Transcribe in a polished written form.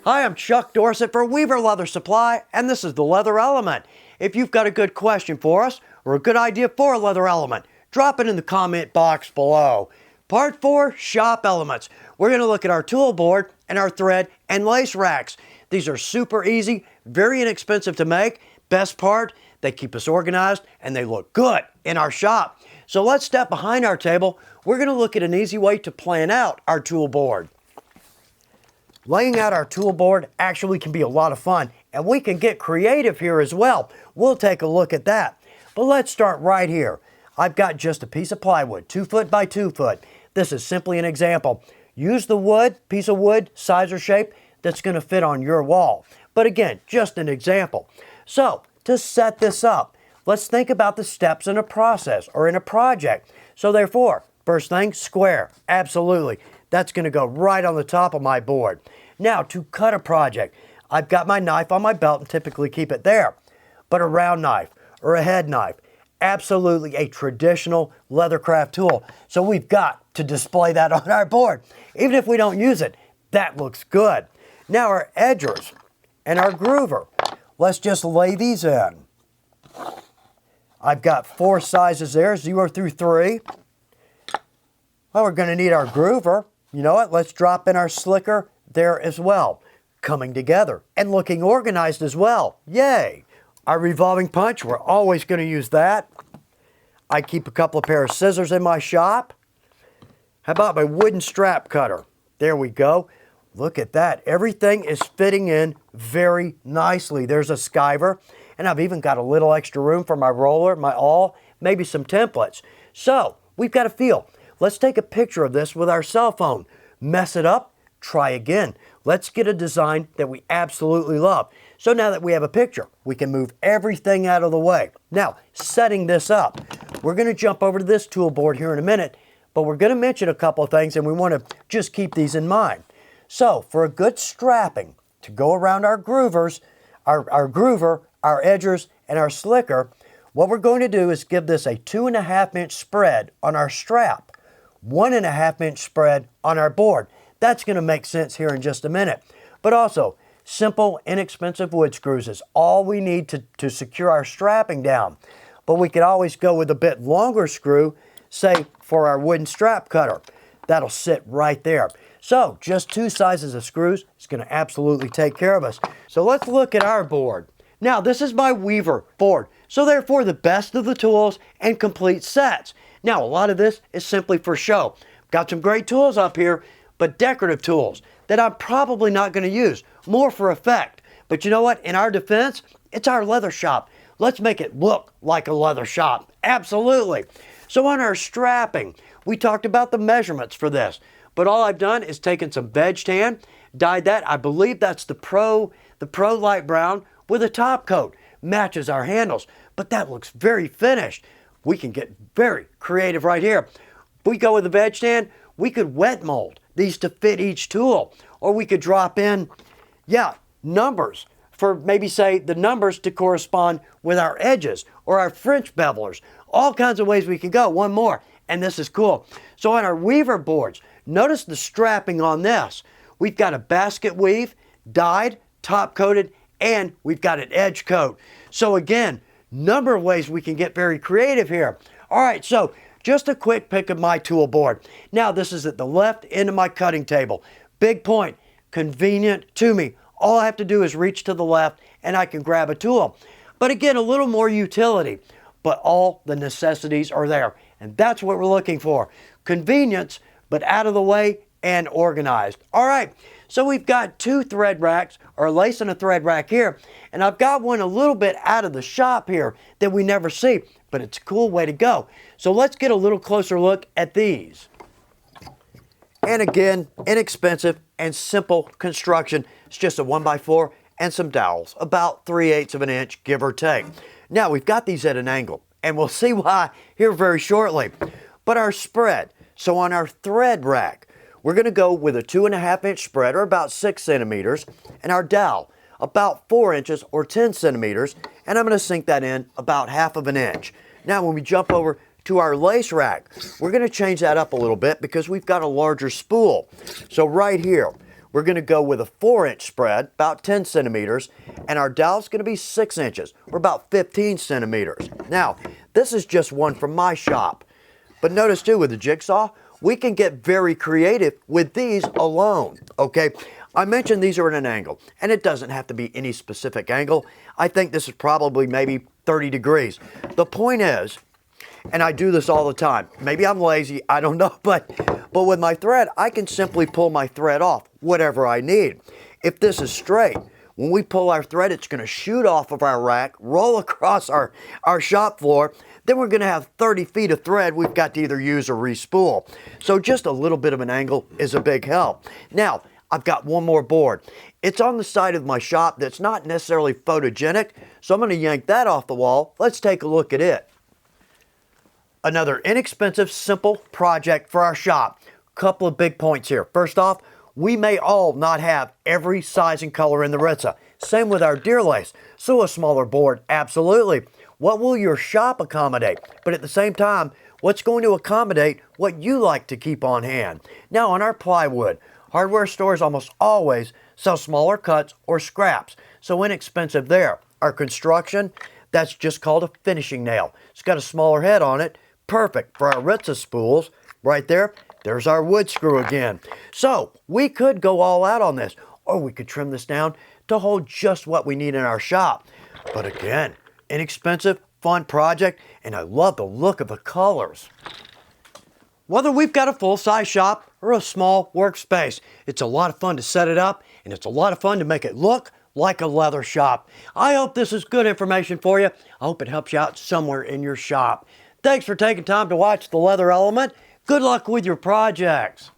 Hi, I'm Chuck Dorsett for Weaver Leather Supply, and this is the Leather Element. If you've got a good question for us or a good idea for a leather element, drop it in the comment box below. Part 4, Shop Elements. We're going to look at our tool board and our thread and lace racks. These are super easy, very inexpensive to make. Best part, they keep us organized and they look good in our shop. So let's step behind our table. We're going to look at an easy way to plan out our tool board. Laying out our tool board actually can be a lot of fun, and we can get creative here as well. We'll take a look at that. But let's start right here. I've got just a piece of plywood, 2 foot by 2 foot. This is simply an example. Use the piece of wood, size or shape that's going to fit on your wall. But again, just an example. So, to set this up, let's think about the steps in a process or in a project. So therefore, first thing, square. Absolutely. That's going to go right on the top of my board. Now, to cut a project, I've got my knife on my belt and typically keep it there. But a round knife or a head knife, absolutely a traditional leathercraft tool. So we've got to display that on our board. Even if we don't use it, that looks good. Now our edgers and our groover. Let's just lay these in. I've got 4 sizes there, 0 through 3. Well, we're going to need our groover. You know what? Let's drop in our slicker there as well. Coming together and looking organized as well. Yay! Our revolving punch, we're always going to use that. I keep a couple of pair of scissors in my shop. How about my wooden strap cutter? There we go. Look at that. Everything is fitting in very nicely. There's a skiver, and I've even got a little extra room for my roller, my awl, maybe some templates. So, we've got a feel. Let's take a picture of this with our cell phone. Mess it up, try again. Let's get a design that we absolutely love. So now that we have a picture, we can move everything out of the way. Now, setting this up, we're going to jump over to this tool board here in a minute, but we're going to mention a couple of things and we want to just keep these in mind. So, for a good strapping to go around our groovers, our groover, our edgers, and our slicker, what we're going to do is give this a 2.5 inch spread on our strap. 1.5 inch spread on our board. That's going to make sense here in just a minute. But also, simple, inexpensive wood screws is all we need to secure our strapping down. But we could always go with a bit longer screw, say for our wooden strap cutter. That'll sit right there. So, just 2 sizes of screws is going to absolutely take care of us. So let's look at our board. Now, this is my Weaver board. So therefore, the best of the tools and complete sets. Now, a lot of this is simply for show. Got some great tools up here, but decorative tools that I'm probably not going to use, more for effect. But you know what? In our defense, it's our leather shop. Let's make it look like a leather shop. Absolutely. So on our strapping, we talked about the measurements for this, but all I've done is taken some veg tan, dyed that. I believe that's the Pro light brown with a top coat. Matches our handles, but that looks very finished. We can get very creative right here. We go with the veg tan, we could wet mold these to fit each tool. Or we could drop in, numbers for maybe say the numbers to correspond with our edges or our French bevelers. All kinds of ways we can go. One more, and this is cool. So on our Weaver boards, notice the strapping on this. We've got a basket weave, dyed, top coated, and we've got an edge coat. So again, number of ways we can get very creative here. All right, so just a quick pick of my tool board. Now this is at the left end of my cutting table. Big point, convenient to me. All I have to do is reach to the left and I can grab a tool. But again, a little more utility, but all the necessities are there. And that's what we're looking for. Convenience, but out of the way and organized. All right, so we've got 2 thread racks, or a lace and a thread rack here, and I've got one a little bit out of the shop here that we never see, but it's a cool way to go. So let's get a little closer look at these. And again, inexpensive and simple construction. It's just a 1x4 and some dowels, about 3/8 of an inch, give or take. Now we've got these at an angle, and we'll see why here very shortly. But our spread, so on our thread rack, we're going to go with a 2.5 inch spread, or about 6 centimeters, and our dowel, about 4 inches or 10 centimeters, and I'm going to sink that in about 1/2 of an inch. Now when we jump over to our lace rack, we're going to change that up a little bit because we've got a larger spool. So right here, we're going to go with a 4-inch spread, about 10 centimeters, and our dowel's going to be 6 inches, or about 15 centimeters. Now, this is just one from my shop. But notice too, with the jigsaw, we can get very creative with these alone, okay? I mentioned these are at an angle, and it doesn't have to be any specific angle. I think this is probably maybe 30 degrees. The point is, and I do this all the time, maybe I'm lazy, I don't know, but with my thread, I can simply pull my thread off, whatever I need. If this is straight, when we pull our thread, it's going to shoot off of our rack, roll across our shop floor. Then we're going to have 30 feet of thread we've got to either use or re-spool. So just a little bit of an angle is a big help. Now, I've got one more board. It's on the side of my shop that's not necessarily photogenic, so I'm going to yank that off the wall. Let's take a look at it. Another inexpensive, simple project for our shop. Couple of big points here. First off, we may all not have every size and color in the Ritza. Same with our deer lace. So a smaller board, absolutely. What will your shop accommodate? But at the same time, what's going to accommodate what you like to keep on hand? Now on our plywood, hardware stores almost always sell smaller cuts or scraps. So inexpensive there. Our construction, that's just called a finishing nail. It's got a smaller head on it. Perfect for our Ritza spools. Right there, there's our wood screw again. So we could go all out on this, or we could trim this down to hold just what we need in our shop. But again, inexpensive, fun project, and I love the look of the colors. Whether we've got a full-size shop or a small workspace, it's a lot of fun to set it up, and it's a lot of fun to make it look like a leather shop. I hope this is good information for you. I hope it helps you out somewhere in your shop. Thanks for taking time to watch The Leather Element. Good luck with your projects.